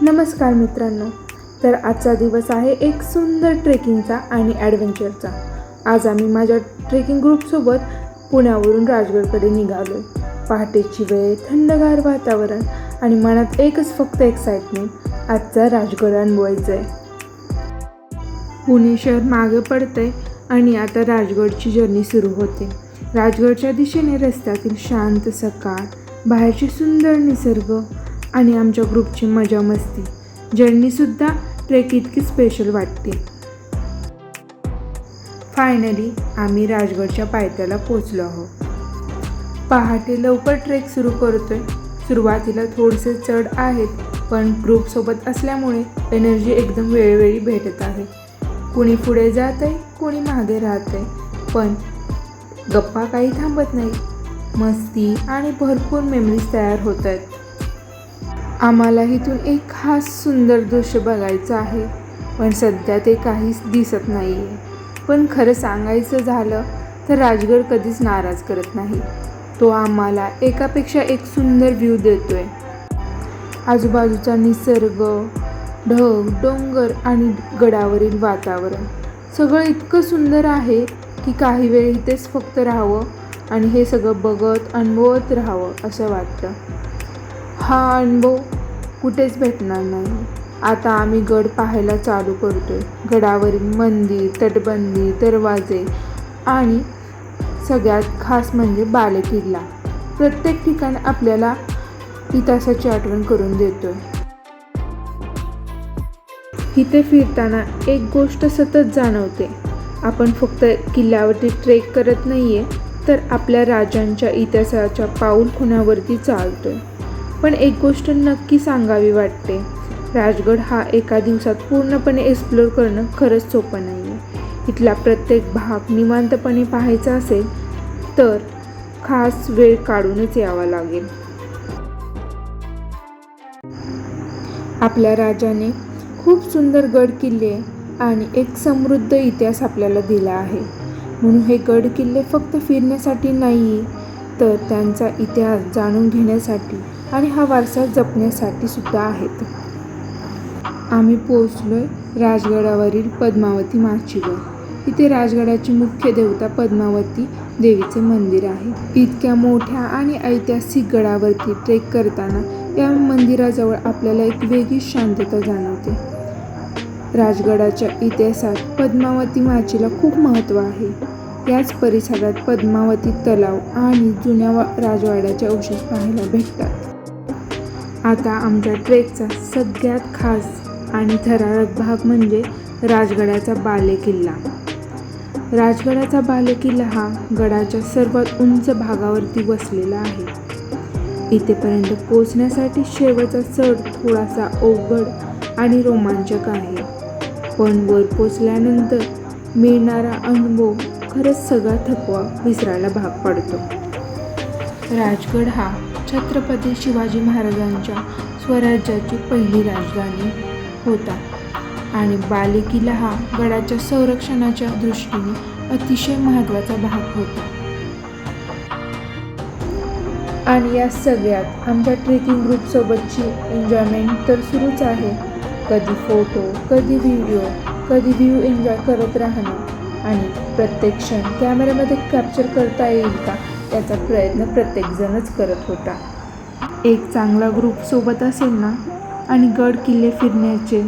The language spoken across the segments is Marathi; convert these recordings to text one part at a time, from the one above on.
नमस्कार मित्रांनो. तर आजचा दिवस आहे एक सुंदर ट्रेकिंगचा आणि ॲडव्हेंचरचा. आज आम्ही माझ्या ट्रेकिंग ग्रुपसोबत पुण्यावरून राजगडकडे निघालो. पहाटेची वेळ, थंडगार वातावरण आणि मनात एकच फक्त एक्साइटमेंट, आजचा राजगड अनुभवायचा आहे. पुणे शहर मागे पडतंय आणि आता राजगडची जर्नी सुरू होते. राजगडच्या दिशेने रस्त्यातील शांत सकाळ, बाहेरची सुंदर निसर्ग आणि आमच्या ग्रुपची मजा मस्ती. जर्नीसुद्धा ट्रेक इतकी स्पेशल वाटते. फायनली आम्ही राजगडच्या पायथ्याला पोचलो आहोत. पहाटे लवकर ट्रेक सुरू करतोय. सुरुवातीला थोडेसे चढ आहेत, पण ग्रुपसोबत असल्यामुळे एनर्जी एकदम वेळोवेळी भेटत आहे. कोणी पुढे जात आहे, कोणी मागे राहत आहे, पण गप्पा काही थांबत नाही. मस्ती आणि भरपूर मेमरीज तयार होत आहेत. आम्हाला इथून एक खास सुंदर दृश्य बघायचं आहे, पण सध्या ते काहीच दिसत नाही आहे. पण खरं सांगायचं झालं तर राजगड कधीच नाराज करत नाही. तो आम्हाला एकापेक्षा एक सुंदर व्ह्यू देतोय. आजूबाजूचा निसर्ग, ढग, डोंगर आणि गडावरील वातावरण सगळं इतकं सुंदर आहे की काही वेळ इथेच फक्त राहावं आणि हे सगळं बघत अनुभवत राहावं असं वाटतं. हा अनुभव कुठेच भेटणार नाही. आता आम्ही गड पाहायला चालू करतोय. गडावरील मंदिर, तटबंदी, दरवाजे आणि सगळ्यात खास म्हणजे बालेकिल्ला. प्रत्येक ठिकाण आपल्याला इतिहासाची आठवण करून देतोय. इथे फिरताना एक गोष्ट सतत जाणवते. आपण फक्त किल्ल्यावरती ट्रेक करत नाहीये, तर आपल्या राजांच्या इतिहासाच्या पाऊल खुणावरती चालतोय. पण एक गोष्ट नक्की सांगावी वाटते, राजगड हा एका दिवसात पूर्णपणे एक्सप्लोअर करणं खरंच सोपं नाही आहे. इथला प्रत्येक भाग निवांतपणे पाहायचा असेल तर खास वेळ काढूनच यावा लागेल. आपल्या राजाने खूप सुंदर गड किल्ले आणि एक समृद्ध इतिहास आपल्याला दिला आहे. म्हणून हे गड किल्ले फक्त फिरण्यासाठी नाही, तर त्यांचा इतिहास जाणून घेण्यासाठी आणि हा वारसा जपण्यासाठी सुद्धा आहेत. आम्ही पोहोचलोय राजगडावरील पद्मावती माचीवर. इथे राजगडाची मुख्य देवता पद्मावती देवीचे मंदिर आहे. इतक्या मोठ्या आणि ऐतिहासिक गडावरती ट्रेक करताना या मंदिराजवळ आपल्याला एक वेगळीच शांतता जाणवते. राजगडाच्या इतिहासात पद्मावती माचीला खूप महत्त्व आहे. याच परिसरात पद्मावती तलाव आणि जुन्या राजवाड्याचे अवशेष पाहायला भेटतात. आता आमच्या ट्रेकचा सगळ्यात खास आणि थरारक भाग म्हणजे राजगडाचा बालेकिल्ला. राजगडाचा बालेकिल्ला हा गडाच्या सर्वात उंच भागावरती वसलेला आहे. इथेपर्यंत पोहोचण्यासाठी शेवटचा चढ थोडासा अवघड आणि रोमांचक आहे, पण वर पोचल्यानंतर मिळणारा अनुभव खरंच सगळा थकवा विसरायला भाग पडतो. राजगड हा छत्रपती शिवाजी महाराजांच्या स्वराज्याची पहिली राजधानी होता आणि बालेकिल्ला हा गडाच्या संरक्षणाच्या दृष्टीने अतिशय महत्त्वाचा भाग होता. आणि या सगळ्यात आमच्या ट्रेकिंग ग्रुपसोबतची एन्जॉयमेंट तर सुरूच आहे. कधी फोटो, कधी व्हिडिओ, कधी व्ह्यू एन्जॉय करत राहणं आणि प्रत्येक क्षण कॅमेऱ्यामध्ये कॅप्चर करता येईल का याचा प्रयत्न प्रत्येकजणच करत होता. एक चांगला ग्रुप सोबत असेल ना आणि गड किल्ले फिरण्याचे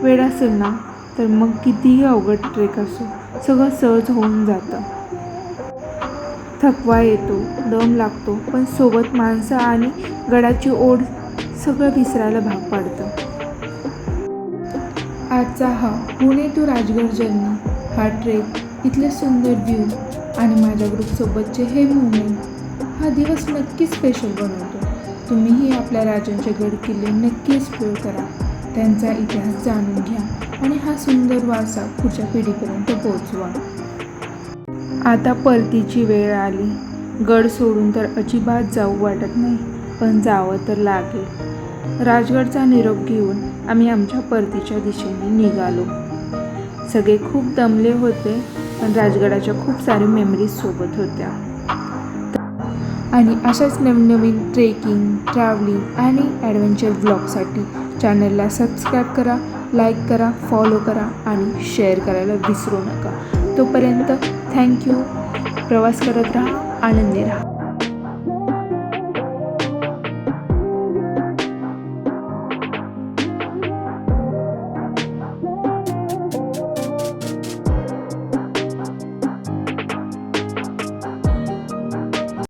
वेळ असेल ना, तर मग कितीही अवघड ट्रेक असो सगळं सहज होऊन जातं. थकवा येतो, दम लागतो, पण सोबत माणसं आणि गडाची ओढ सगळं विसरायला भाग पाडतं. आजचा हा पुणे टू राजगड जर्नी, हा ट्रेक, इथले सुंदर व्ह्यू आणि माझ्या ग्रुपसोबतचे हे मुवमेंट हा दिवस नक्की स्पेशल बनवतो. तुम्हीही आपल्या राजांचे गड किल्ले नक्की एक्सप्लोअर करा, त्यांचा इतिहास जाणून घ्या आणि हा सुंदर वारसा पुढच्या पिढीपर्यंत पोहोचवा. आता परतीची वेळ आली. गड सोडून तर अजिबात जाऊ वाटत नाही, पण जावं तर लागेल. राजगडचा निरोप घेऊन आम्ही आमच्या परतीच्या दिशेने निघालो. सगळे खूप दमले होते, पण राजगडाच्या खूप साऱ्या मेमरीज सोबत होत्या. आणि अशाच नवनवीन ट्रेकिंग, ट्रॅव्हलिंग आणि ॲडव्हेंचर ब्लॉगसाठी चॅनलला सबस्क्राईब करा, लाईक करा, फॉलो करा आणि शेअर करायला विसरू नका. तोपर्यंत थँक्यू. प्रवास करत राहा, आनंदी राहा.